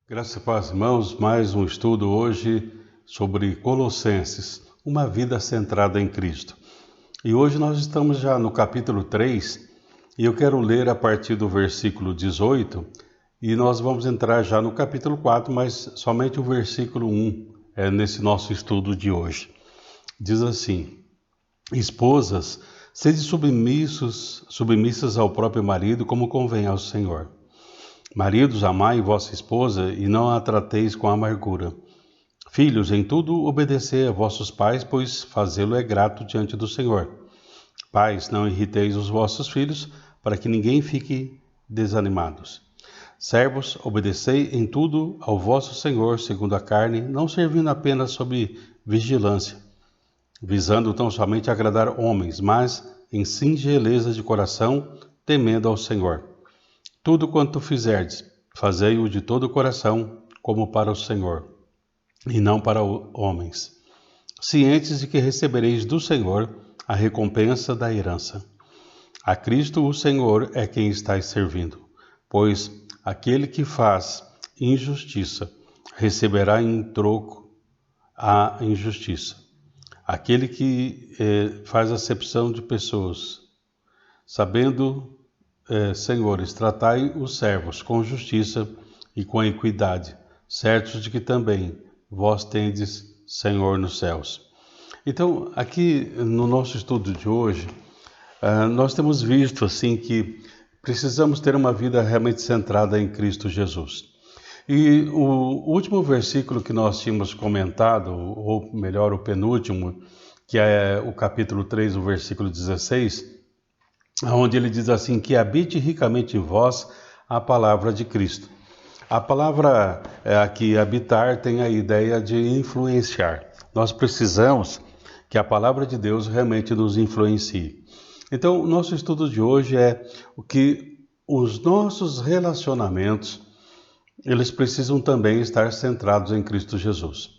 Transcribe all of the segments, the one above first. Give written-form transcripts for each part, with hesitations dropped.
Graças a Deus, irmãos, mais um estudo hoje sobre Colossenses, uma vida centrada em Cristo. E hoje nós estamos já no capítulo 3 e eu quero ler a partir do versículo 18 e nós vamos entrar já no capítulo 4, mas somente o versículo 1 é nesse nosso estudo de hoje. Diz assim: Esposas, sede submissas ao próprio marido como convém ao Senhor. Maridos, amai vossa esposa e não a trateis com amargura. Filhos, em tudo obedecei a vossos pais, pois fazê-lo é grato diante do Senhor. Pais, não irriteis os vossos filhos, para que ninguém fique desanimados. Servos, obedecei em tudo ao vosso Senhor, segundo a carne, não servindo apenas sob vigilância, visando tão somente agradar homens, mas em singeleza de coração, temendo ao Senhor. Tudo quanto fizerdes, fazei-o de todo o coração, como para o Senhor, e não para homens, cientes de que recebereis do Senhor a recompensa da herança. A Cristo o Senhor é quem estáis servindo, pois aquele que faz injustiça receberá em troco a injustiça. Aquele que faz acepção de pessoas, sabendo senhores, tratai os servos com justiça e com equidade, certos de que também vós tendes Senhor nos céus. Então, aqui no nosso estudo de hoje, nós temos visto assim que precisamos ter uma vida realmente centrada em Cristo Jesus. E o último versículo que nós tínhamos comentado, ou melhor, o penúltimo, que é o capítulo 3, o versículo 16, onde ele diz assim, que habite ricamente em vós a palavra de Cristo. A palavra aqui, habitar, tem a ideia de influenciar. Nós precisamos que a palavra de Deus realmente nos influencie. Então, o nosso estudo de hoje é o que os nossos relacionamentos, eles precisam também estar centrados em Cristo Jesus.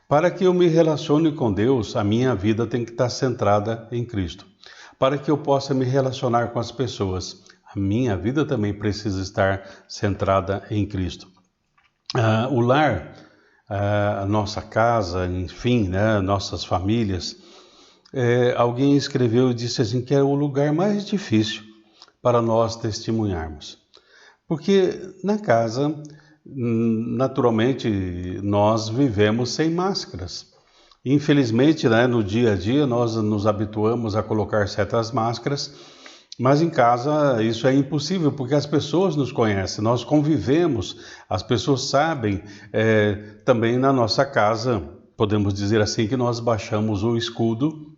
Para que eu me relacione com Deus, a minha vida tem que estar centrada em Cristo. Para que eu possa me relacionar com as pessoas, a minha vida também precisa estar centrada em Cristo. O lar, a nossa casa, enfim, né, nossas famílias, alguém escreveu e disse assim que é o lugar mais difícil para nós testemunharmos. Porque na casa, naturalmente, nós vivemos sem máscaras. Infelizmente, né, no dia a dia, nós nos habituamos a colocar certas máscaras, mas em casa isso é impossível, porque as pessoas nos conhecem, nós convivemos, as pessoas sabem. Também na nossa casa, podemos dizer assim, que nós baixamos o escudo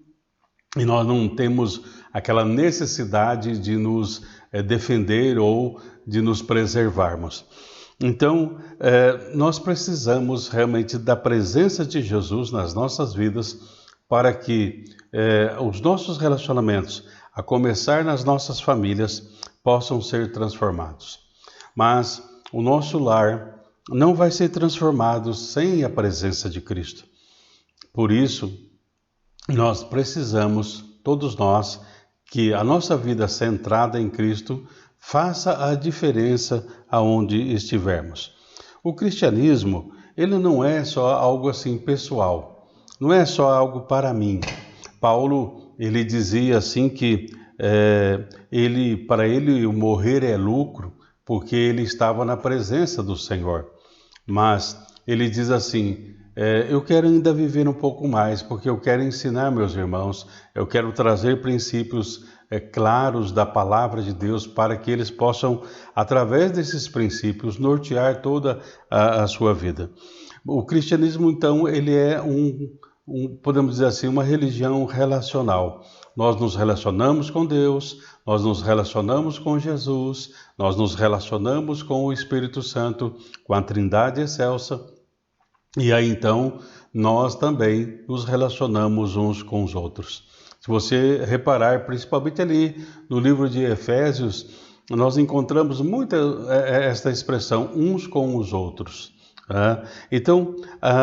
e nós não temos aquela necessidade de nos defender ou de nos preservarmos. Então, nós precisamos realmente da presença de Jesus nas nossas vidas para que os nossos relacionamentos, a começar nas nossas famílias, possam ser transformados. Mas o nosso lar não vai ser transformado sem a presença de Cristo. Por isso, nós precisamos, todos nós, que a nossa vida centrada em Cristo faça a diferença aonde estivermos. O cristianismo, ele não é só algo assim pessoal, não é só algo para mim. Paulo, ele dizia assim que para ele o morrer é lucro, porque ele estava na presença do Senhor. Mas ele diz assim, eu quero ainda viver um pouco mais, porque eu quero ensinar meus irmãos, eu quero trazer princípios claros da palavra de Deus para que eles possam, através desses princípios, nortear toda a sua vida. O cristianismo, então, ele é podemos dizer assim, uma religião relacional. Nós nos relacionamos com Deus, nós nos relacionamos com Jesus, nós nos relacionamos com o Espírito Santo, com a Trindade excelsa, e aí então nós também nos relacionamos uns com os outros. Se você reparar, principalmente ali no livro de Efésios, nós encontramos muito esta expressão, uns com os outros. Então,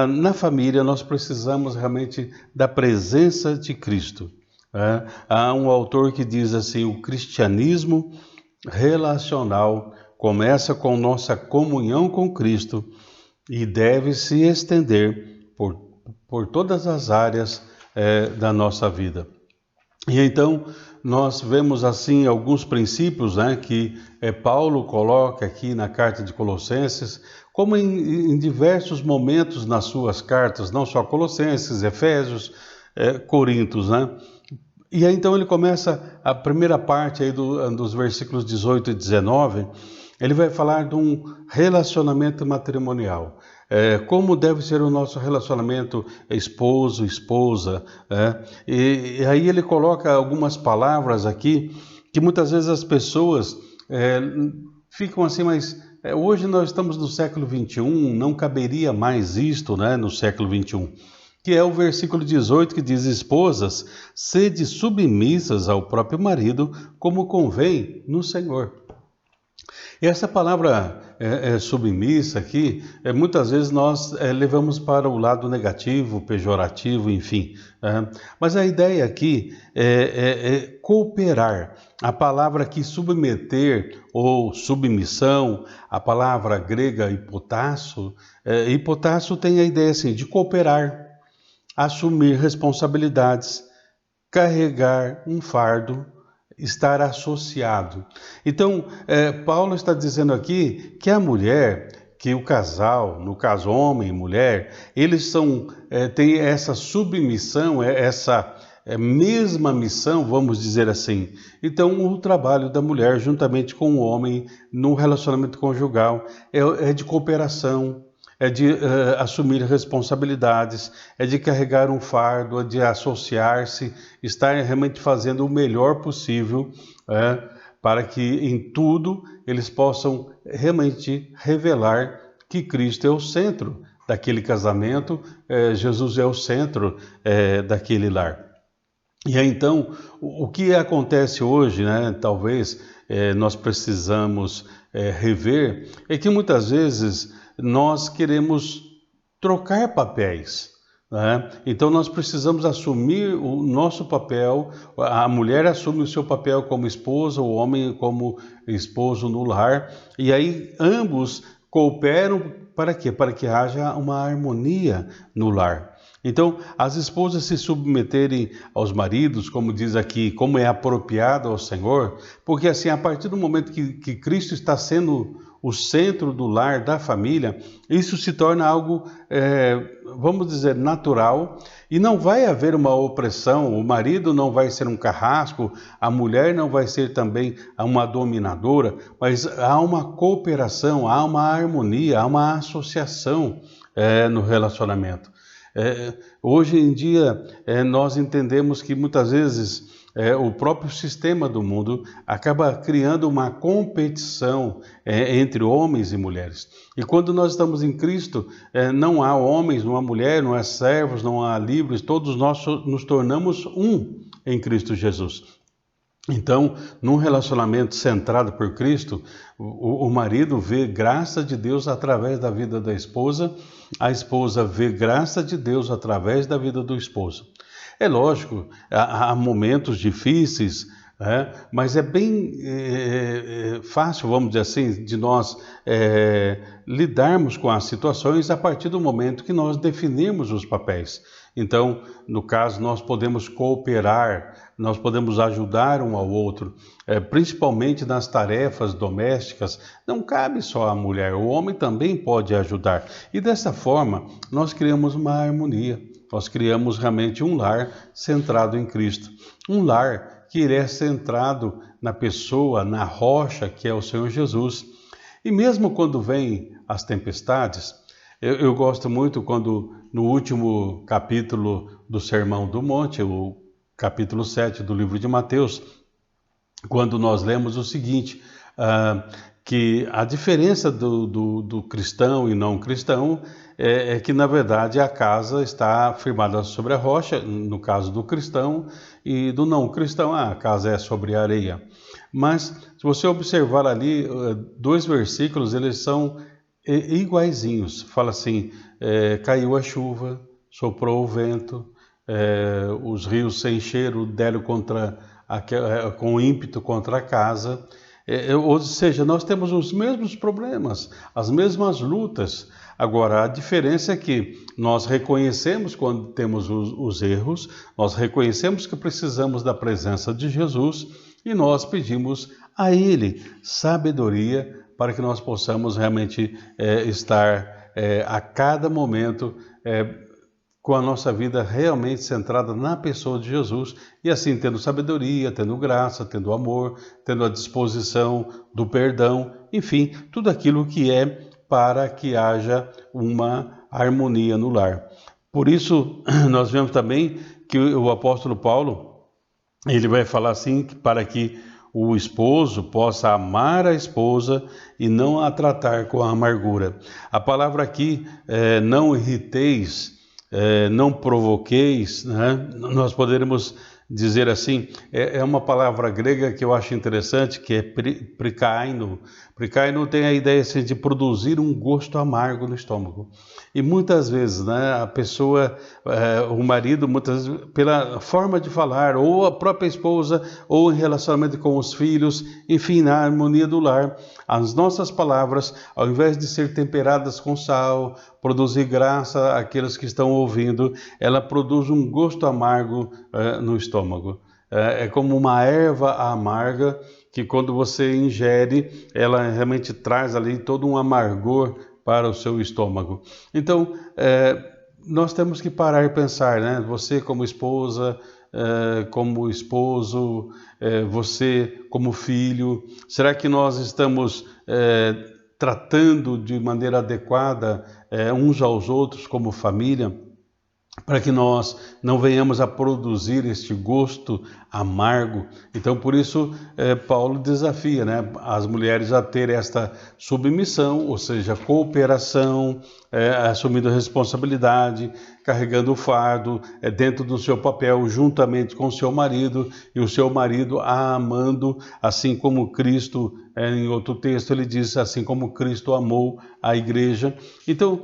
na família, nós precisamos realmente da presença de Cristo. Há um autor que diz assim, o cristianismo relacional começa com nossa comunhão com Cristo e deve se estender por todas as áreas da nossa vida. E então nós vemos assim alguns princípios, né, que Paulo coloca aqui na carta de Colossenses, como em diversos momentos nas suas cartas, não só Colossenses, Efésios, Coríntios, né? E aí então ele começa a primeira parte aí dos versículos 18 e 19, ele vai falar de um relacionamento matrimonial. Como deve ser o nosso relacionamento esposo, esposa. E aí ele coloca algumas palavras aqui que muitas vezes as pessoas ficam assim, mas hoje nós estamos no século XXI, não caberia mais isto, né, no século XXI. Que é o versículo 18 que diz: esposas, sede submissas ao próprio marido, como convém no Senhor. E essa palavra submissa aqui, muitas vezes nós levamos para o lado negativo, pejorativo, enfim. Mas a ideia aqui é cooperar. A palavra aqui submeter ou submissão, a palavra grega hipotasso, hipotasso tem a ideia assim, de cooperar, assumir responsabilidades, carregar um fardo, estar associado. Então, Paulo está dizendo aqui que a mulher, que o casal, no caso homem e mulher, eles têm essa submissão, essa mesma missão, vamos dizer assim. Então, o trabalho da mulher juntamente com o homem no relacionamento conjugal é de cooperação, é de assumir responsabilidades, é de carregar um fardo, é de associar-se, estar realmente fazendo o melhor possível para que em tudo eles possam realmente revelar que Cristo é o centro daquele casamento, Jesus é o centro daquele lar. E aí, então, o que acontece hoje, né, talvez nós precisamos rever, é que muitas vezes nós queremos trocar papéis, né? Então nós precisamos assumir o nosso papel, a mulher assume o seu papel como esposa, o homem como esposo no lar, e aí ambos cooperam para quê? Para que haja uma harmonia no lar. Então, as esposas se submeterem aos maridos, como diz aqui, como é apropriado ao Senhor, porque assim, a partir do momento que Cristo está sendo o centro do lar, da família, isso se torna algo, vamos dizer, natural, e não vai haver uma opressão, o marido não vai ser um carrasco, a mulher não vai ser também uma dominadora, mas há uma cooperação, há uma harmonia, há uma associação no relacionamento. Hoje em dia, nós entendemos que muitas vezes o próprio sistema do mundo acaba criando uma competição entre homens e mulheres. E quando nós estamos em Cristo, não há homens, não há mulher, não há servos, não há livres, todos nós nos tornamos um em Cristo Jesus. Então, num relacionamento centrado por Cristo, o marido vê graça de Deus através da vida da esposa, a esposa vê graça de Deus através da vida do esposo. É lógico, há momentos difíceis, mas é bem fácil, vamos dizer assim, de nós lidarmos com as situações a partir do momento que nós definimos os papéis. Então, no caso, nós podemos cooperar, nós podemos ajudar um ao outro, principalmente nas tarefas domésticas. Não cabe só à mulher, o homem também pode ajudar. E dessa forma, nós criamos uma harmonia, nós criamos realmente um lar centrado em Cristo. Um lar que é centrado na pessoa, na rocha que é o Senhor Jesus. E mesmo quando vêm as tempestades, eu gosto muito quando no último capítulo do Sermão do Monte, o capítulo 7 do livro de Mateus, quando nós lemos o seguinte, que a diferença do cristão e não cristão é que, na verdade, a casa está firmada sobre a rocha, no caso do cristão, e do não cristão, a casa é sobre a areia. Mas, se você observar ali, dois versículos, eles são iguaizinhos. Fala assim, caiu a chuva, soprou o vento, os rios se encheram, deram com ímpeto contra a casa. Ou seja, nós temos os mesmos problemas, as mesmas lutas. Agora, a diferença é que nós reconhecemos quando temos os erros, nós reconhecemos que precisamos da presença de Jesus e nós pedimos a Ele sabedoria para que nós possamos realmente estar a cada momento com a nossa vida realmente centrada na pessoa de Jesus e assim tendo sabedoria, tendo graça, tendo amor, tendo a disposição do perdão, enfim, tudo aquilo que é para que haja uma harmonia no lar. Por isso, nós vemos também que o apóstolo Paulo, ele vai falar assim, que para que o esposo possa amar a esposa e não a tratar com amargura. A palavra aqui, não irriteis, não provoqueis, né? Nós poderíamos dizer assim, é uma palavra grega que eu acho interessante, que é prikaino. Prikaino tem a ideia assim, de produzir um gosto amargo no estômago. E muitas vezes, né, a pessoa, o marido, muitas vezes, pela forma de falar, ou a própria esposa, ou em relacionamento com os filhos, enfim, na harmonia do lar, as nossas palavras, ao invés de ser temperadas com sal, produzir graça àqueles que estão ouvindo, ela produz um gosto amargo no estômago. É como uma erva amarga que quando você ingere, ela realmente traz ali todo um amargor para o seu estômago. Então, nós temos que parar e pensar, né? Você como esposa, como esposo, você como filho, será que nós estamos tratando de maneira adequada uns aos outros como família? Para que nós não venhamos a produzir este gosto amargo. Então, por isso, Paulo desafia, né, as mulheres a ter esta submissão, ou seja, cooperação, assumindo responsabilidade, carregando o fardo dentro do seu papel, juntamente com o seu marido, e o seu marido a amando, assim como Cristo, em outro texto ele diz, assim como Cristo amou a igreja. Então,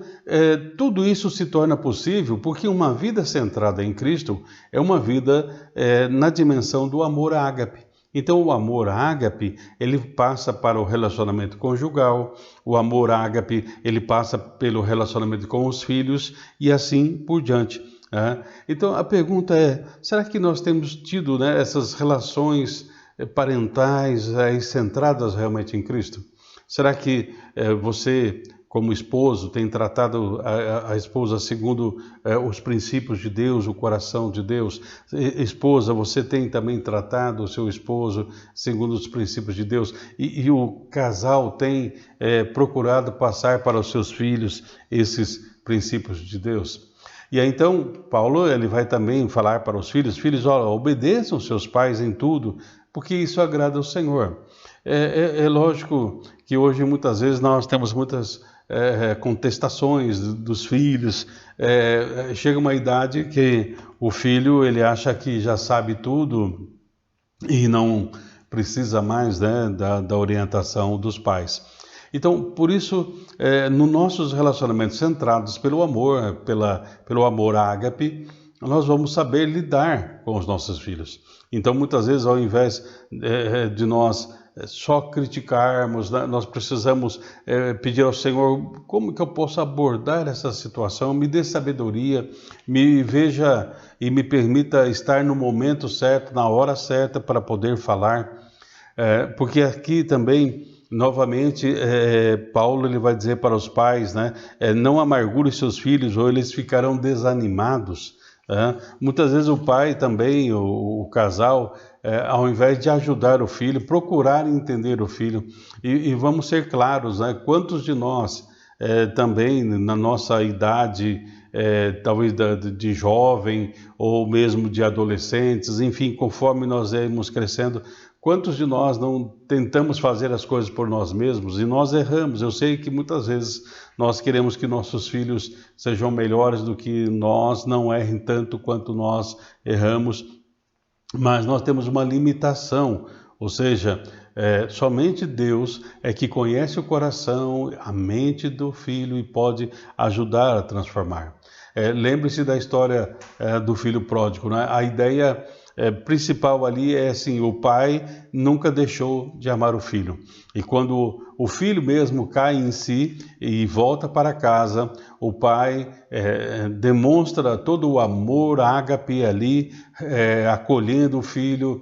tudo isso se torna possível porque uma vida centrada em Cristo é uma vida na dimensão do amor ágape. Então, o amor ágape, ele passa para o relacionamento conjugal, o amor ágape, ele passa pelo relacionamento com os filhos e assim por diante. Então, a pergunta é, será que nós temos tido, né, essas relações parentais centradas realmente em Cristo? Será que você, como esposo, tem tratado a esposa segundo os princípios de Deus, o coração de Deus? Esposa, você tem também tratado o seu esposo segundo os princípios de Deus? E o casal tem procurado passar para os seus filhos esses princípios de Deus? E aí, então, Paulo ele vai também falar para os filhos, olha, obedeçam seus pais em tudo, porque isso agrada ao Senhor. É lógico que hoje muitas vezes nós temos muitas contestações dos filhos. Chega uma idade que o filho ele acha que já sabe tudo e não precisa mais, né, da orientação dos pais. Então, por isso, nos nossos relacionamentos centrados pelo amor, pelo amor ágape, nós vamos saber lidar com os nossos filhos. Então, muitas vezes, ao invés de nós só criticarmos, né, nós precisamos pedir ao Senhor como que eu posso abordar essa situação, me dê sabedoria, me veja e me permita estar no momento certo, na hora certa para poder falar, porque aqui também novamente, Paulo ele vai dizer para os pais, né, não amargure seus filhos ou eles ficarão desanimados. Muitas vezes o pai também, o casal, ao invés de ajudar o filho, procurar entender o filho. E vamos ser claros, né, quantos de nós também na nossa idade, talvez de jovem ou mesmo de adolescentes, enfim, conforme nós irmos crescendo, quantos de nós não tentamos fazer as coisas por nós mesmos e nós erramos? Eu sei que muitas vezes nós queremos que nossos filhos sejam melhores do que nós, não errem tanto quanto nós erramos, mas nós temos uma limitação, ou seja, somente Deus é que conhece o coração, a mente do filho e pode ajudar a transformar. Lembre-se da história do filho pródigo, né? A ideia principal ali é assim, o pai nunca deixou de amar o filho. E quando o filho mesmo cai em si e volta para casa, o pai demonstra todo o amor, ágape ali, acolhendo o filho,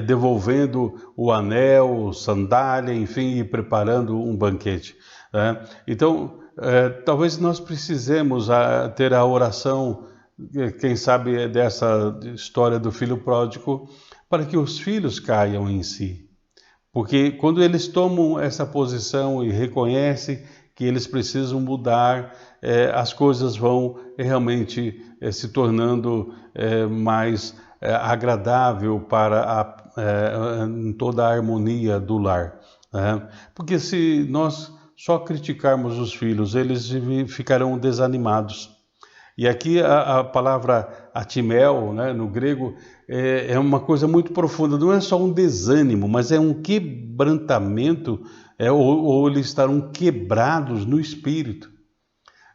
devolvendo o anel, sandália, enfim, e preparando um banquete. Então, talvez nós precisemos ter a oração, quem sabe, dessa história do filho pródigo, para que os filhos caiam em si. Porque quando eles tomam essa posição e reconhecem que eles precisam mudar, as coisas vão realmente se tornando mais agradável para em toda a harmonia do lar. Porque se nós só criticarmos os filhos, eles ficarão desanimados. E aqui a palavra atimel, né, no grego, é uma coisa muito profunda. Não é só um desânimo, mas é um quebrantamento, ou eles estarão quebrados no espírito.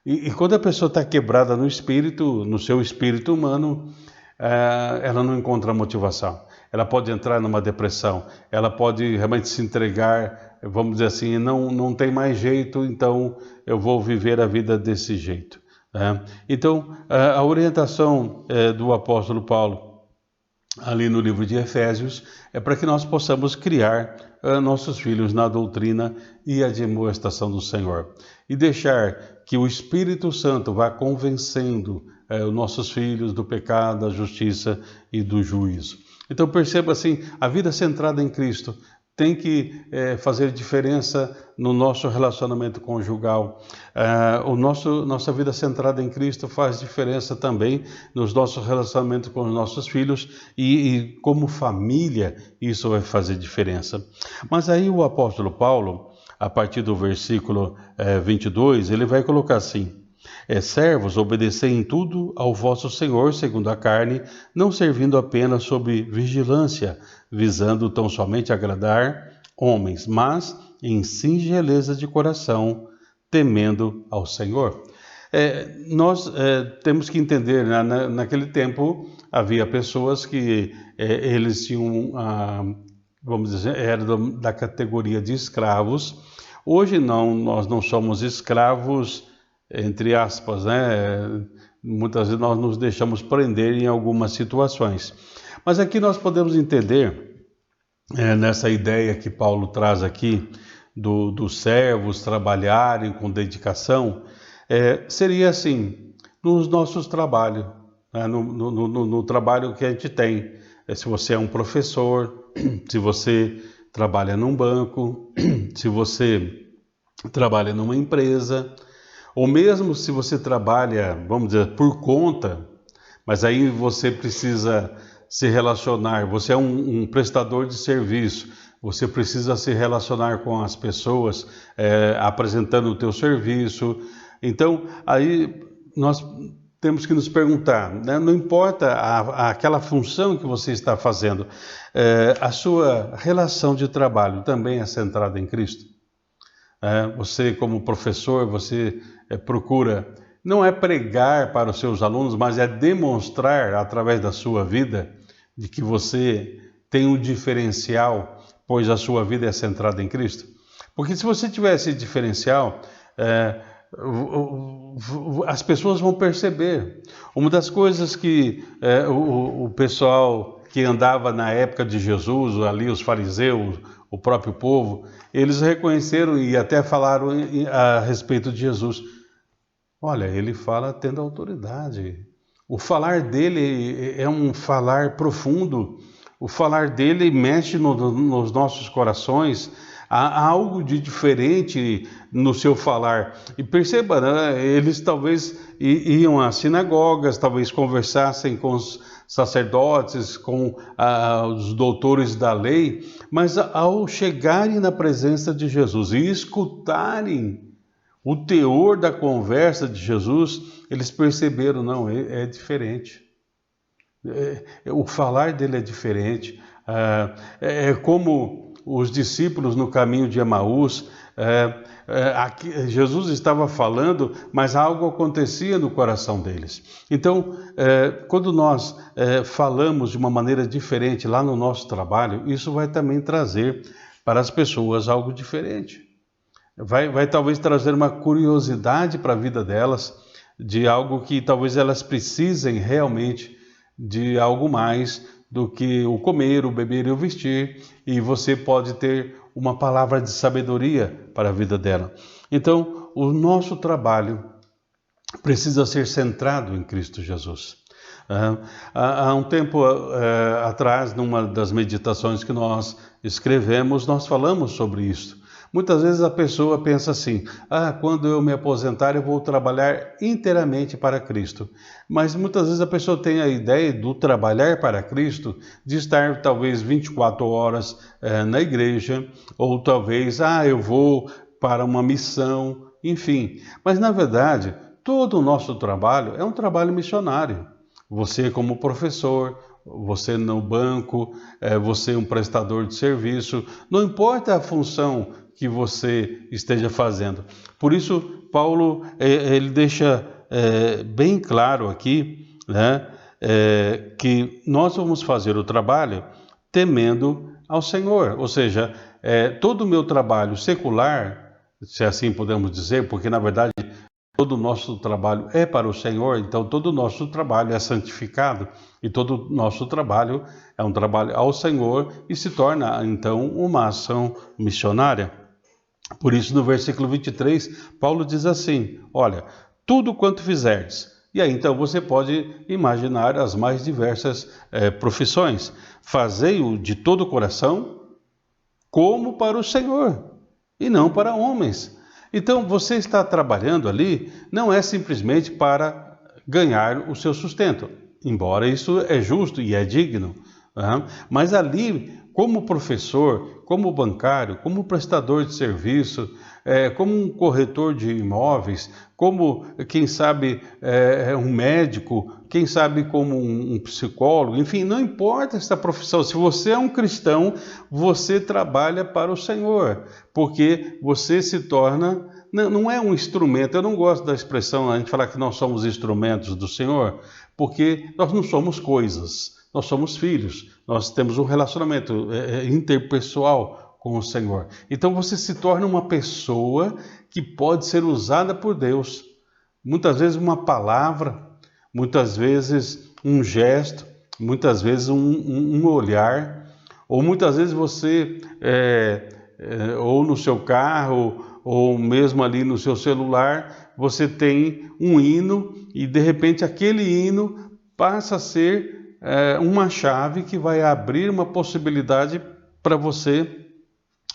E quando a pessoa está quebrada no espírito, no seu espírito humano, ela não encontra motivação. Ela pode entrar numa depressão, ela pode realmente se entregar, vamos dizer assim, não tem mais jeito, então eu vou viver a vida desse jeito. Então, a orientação do apóstolo Paulo, ali no livro de Efésios, é para que nós possamos criar nossos filhos na doutrina e admoestação do Senhor. E deixar que o Espírito Santo vá convencendo os nossos filhos do pecado, da justiça e do juízo. Então perceba assim, a vida centrada em Cristo tem que fazer diferença no nosso relacionamento conjugal. Nossa vida centrada em Cristo faz diferença também nos nossos relacionamentos com os nossos filhos e como família isso vai fazer diferença. Mas aí o apóstolo Paulo, a partir do versículo 22, ele vai colocar assim: servos, obedecei em tudo ao vosso Senhor segundo a carne, não servindo apenas sob vigilância, visando tão somente agradar homens, mas em singeleza de coração, temendo ao Senhor. Nós temos que entender, né? Naquele tempo havia pessoas que eles tinham, vamos dizer, eram da categoria de escravos. Hoje não, nós não somos escravos, entre aspas, né? Muitas vezes nós nos deixamos prender em algumas situações. Mas aqui nós podemos entender, nessa ideia que Paulo traz aqui, dos servos trabalharem com dedicação, seria assim, nos nossos trabalhos, né? No trabalho que a gente tem. Se você é um professor, se você trabalha num banco, se você trabalha numa empresa, ou mesmo se você trabalha, vamos dizer, por conta, mas aí você precisa se relacionar, você é um prestador de serviço, você precisa se relacionar com as pessoas, apresentando o teu serviço. Então, aí nós temos que nos perguntar, né? Não importa aquela função que você está fazendo, a sua relação de trabalho também é centrada em Cristo? Você, como professor, você procura, não é pregar para os seus alunos, mas é demonstrar através da sua vida de que você tem um diferencial, pois a sua vida é centrada em Cristo. Porque se você tiver esse diferencial, as pessoas vão perceber. Uma das coisas que o pessoal que andava na época de Jesus, ali os fariseus, o próprio povo, eles reconheceram e até falaram a respeito de Jesus. Olha, ele fala tendo autoridade. O falar dele é um falar profundo. O falar dele mexe nos nossos corações. Há algo de diferente no seu falar. E perceba, né? Eles talvez iam às sinagogas, talvez conversassem com os sacerdotes, com os doutores da lei, mas ao chegarem na presença de Jesus e escutarem o teor da conversa de Jesus, eles perceberam, não, é diferente. O falar dele é diferente. É como os discípulos no caminho de Emaús, Aqui, Jesus estava falando, mas algo acontecia no coração deles. Então, quando nós falamos de uma maneira diferente lá no nosso trabalho, isso vai também trazer para as pessoas algo diferente. Vai talvez trazer uma curiosidade para a vida delas, de algo que talvez elas precisem realmente de algo mais do que o comer, o beber e o vestir, e você pode ter uma palavra de sabedoria para a vida dela. Então, o nosso trabalho precisa ser centrado em Cristo Jesus. Há um tempo atrás, numa das meditações que nós escrevemos, nós falamos sobre isso. Muitas vezes a pessoa pensa assim: quando eu me aposentar eu vou trabalhar inteiramente para Cristo. Mas muitas vezes a pessoa tem a ideia do trabalhar para Cristo, de estar talvez 24 horas na igreja, ou talvez, eu vou para uma missão, enfim. Mas na verdade, todo o nosso trabalho é um trabalho missionário. Você como professor, você no banco, você um prestador de serviço, não importa a função que você esteja fazendo. Por isso, Paulo ele deixa bem claro aqui, né, que nós vamos fazer o trabalho temendo ao Senhor. Ou seja, todo o meu trabalho secular, se assim podemos dizer, porque na verdade todo o nosso trabalho é para o Senhor, então todo o nosso trabalho é santificado e todo o nosso trabalho é um trabalho ao Senhor e se torna então uma ação missionária. Por isso, no versículo 23, Paulo diz assim: olha, tudo quanto fizerdes. E aí, então, você pode imaginar as mais diversas profissões. Fazei-o de todo o coração, como para o Senhor, e não para homens. Então, você está trabalhando ali, não é simplesmente para ganhar o seu sustento, embora isso é justo e é digno. Mas ali, como professor, como bancário, como prestador de serviço, como um corretor de imóveis, como, quem sabe, um médico, quem sabe como um psicólogo, enfim, não importa essa profissão. Se você é um cristão, você trabalha para o Senhor, porque você se torna, não é um instrumento. Eu não gosto da expressão, a gente falar que nós somos instrumentos do Senhor, porque nós não somos coisas. Nós somos filhos, nós temos um relacionamento interpessoal com o Senhor. Então você se torna uma pessoa que pode ser usada por Deus. Muitas vezes uma palavra, muitas vezes um gesto, muitas vezes um olhar, ou muitas vezes você, ou no seu carro, ou mesmo ali no seu celular, você tem um hino e de repente aquele hino passa a ser uma chave que vai abrir uma possibilidade para você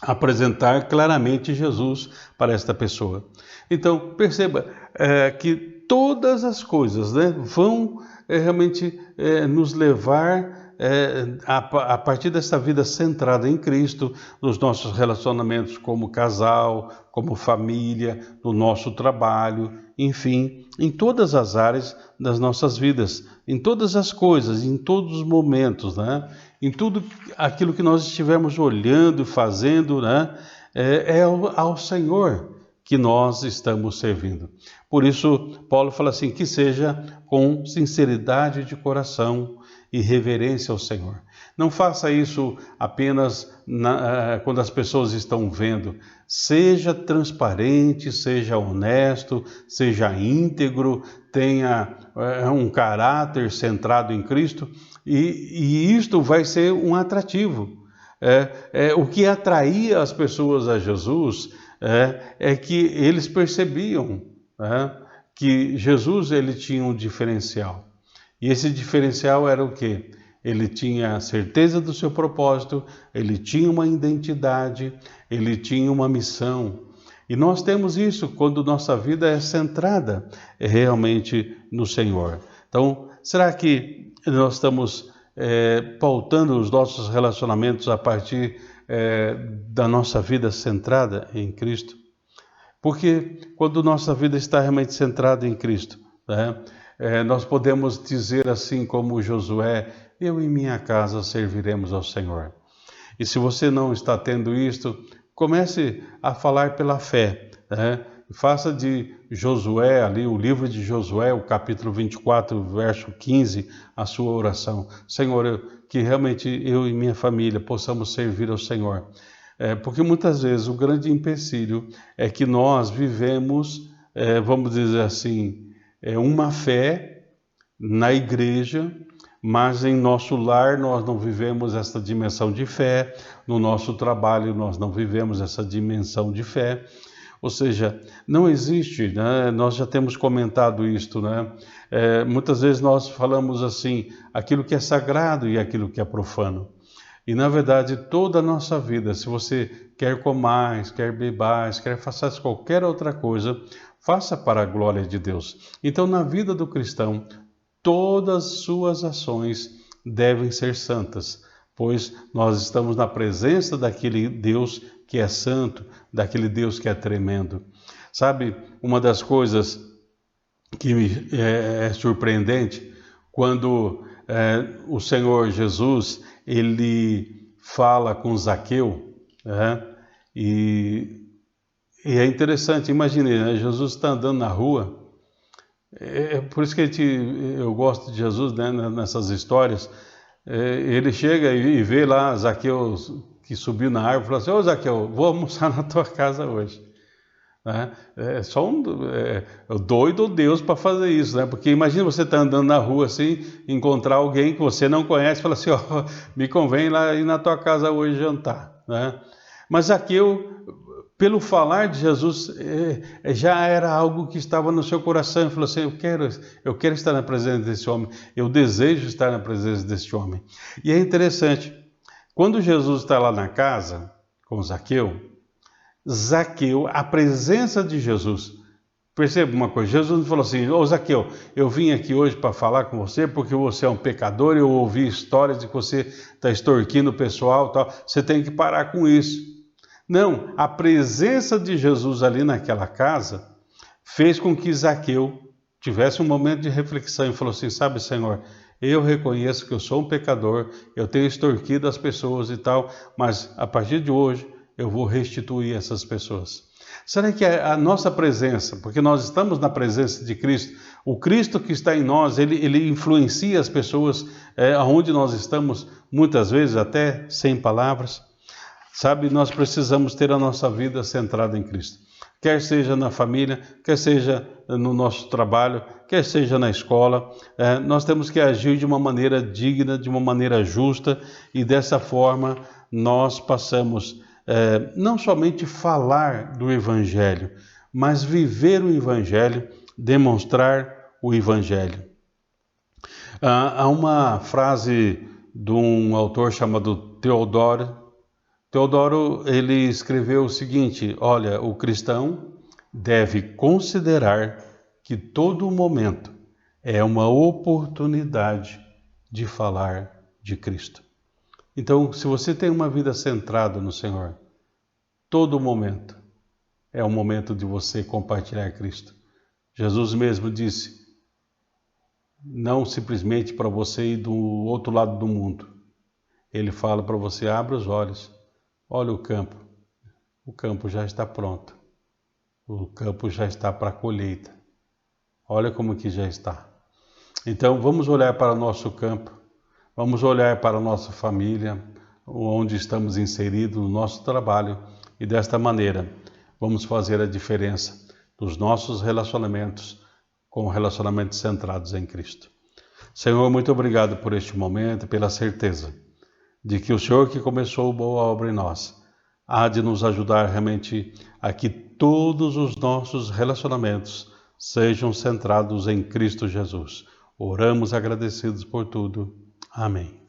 apresentar claramente Jesus para esta pessoa. Então, perceba que todas as coisas, né, vão realmente nos levar a partir dessa vida centrada em Cristo, nos nossos relacionamentos como casal, como família, no nosso trabalho, enfim, em todas as áreas das nossas vidas, em todas as coisas, em todos os momentos, né? Em tudo aquilo que nós estivermos olhando e fazendo, né? É ao Senhor que nós estamos servindo. Por isso, Paulo fala assim, que seja com sinceridade de coração e reverência ao Senhor. Não faça isso apenas quando as pessoas estão vendo. Seja transparente, seja honesto, seja íntegro, tenha um caráter centrado em Cristo, e isto vai ser um atrativo. O que atraía as pessoas a Jesus é que eles percebiam que Jesus ele tinha um diferencial. E esse diferencial era o quê? Ele tinha certeza do seu propósito, ele tinha uma identidade, ele tinha uma missão. E nós temos isso quando nossa vida é centrada realmente no Senhor. Então, será que nós estamos pautando os nossos relacionamentos a partir da nossa vida centrada em Cristo? Porque quando nossa vida está realmente centrada em Cristo, né, nós podemos dizer assim como Josué, eu e minha casa serviremos ao Senhor. E se você não está tendo isto, comece a falar pela fé, né? Faça de Josué, ali o livro de Josué, o capítulo 24, verso 15, a sua oração. Senhor, que realmente eu e minha família possamos servir ao Senhor. Porque muitas vezes o grande empecilho é que nós vivemos, vamos dizer assim, uma fé na igreja, mas em nosso lar nós não vivemos essa dimensão de fé, no nosso trabalho nós não vivemos essa dimensão de fé. Ou seja, não existe, né? Nós já temos comentado isto, né? Muitas vezes nós falamos assim, aquilo que é sagrado e aquilo que é profano. E na verdade, toda a nossa vida, se você quer comais, quer bebais, quer faças qualquer outra coisa, faça para a glória de Deus. Então, na vida do cristão, todas as suas ações devem ser santas, pois nós estamos na presença daquele Deus que é santo, daquele Deus que é tremendo. Sabe, uma das coisas que é surpreendente, quando o Senhor Jesus, ele fala com Zaqueu, né? E é interessante, imagine, né? Jesus está andando na rua, por isso que eu gosto de Jesus, né, nessas histórias. Ele chega e vê lá Zaqueu que subiu na árvore e falou assim: ô Zaqueu, vou almoçar na tua casa hoje. Né? É só doido Deus para fazer isso, né? Porque imagina você estar andando na rua assim, encontrar alguém que você não conhece e falar assim: ó, me convém lá ir na tua casa hoje jantar. Né? Mas Zaqueu, pelo falar de Jesus, já era algo que estava no seu coração. Ele falou assim: eu quero estar na presença desse homem, eu desejo estar na presença desse homem. E é interessante, quando Jesus está lá na casa com Zaqueu, a presença de Jesus, perceba uma coisa, Jesus não falou assim: ô Zaqueu, eu vim aqui hoje para falar com você porque você é um pecador, eu ouvi histórias de que você está extorquindo o pessoal, tal. Você tem que parar com isso. Não, a presença de Jesus ali naquela casa fez com que Zaqueu tivesse um momento de reflexão e falou assim: sabe, Senhor, eu reconheço que eu sou um pecador, eu tenho extorquido as pessoas e tal, mas a partir de hoje eu vou restituir essas pessoas. Será que a nossa presença, porque nós estamos na presença de Cristo, o Cristo que está em nós, ele influencia as pessoas aonde nós estamos, muitas vezes até sem palavras? Sabe, nós precisamos ter a nossa vida centrada em Cristo. Quer seja na família, quer seja no nosso trabalho, quer seja na escola, nós temos que agir de uma maneira digna, de uma maneira justa, e dessa forma nós passamos não somente falar do Evangelho, mas viver o Evangelho, demonstrar o Evangelho. Há uma frase de um autor chamado Teodoro. Ele escreveu o seguinte: olha, o cristão deve considerar que todo momento é uma oportunidade de falar de Cristo. Então, se você tem uma vida centrada no Senhor, todo momento é o momento de você compartilhar Cristo. Jesus mesmo disse: não simplesmente para você ir do outro lado do mundo. Ele fala para você: abra os olhos. Olha o campo já está pronto, o campo já está para a colheita, olha como que já está. Então vamos olhar para o nosso campo, vamos olhar para a nossa família, onde estamos inseridos no nosso trabalho, e desta maneira vamos fazer a diferença dos nossos relacionamentos com relacionamentos centrados em Cristo. Senhor, muito obrigado por este momento, pela certeza de que o Senhor que começou boa obra em nós, há de nos ajudar realmente a que todos os nossos relacionamentos sejam centrados em Cristo Jesus. Oramos agradecidos por tudo. Amém.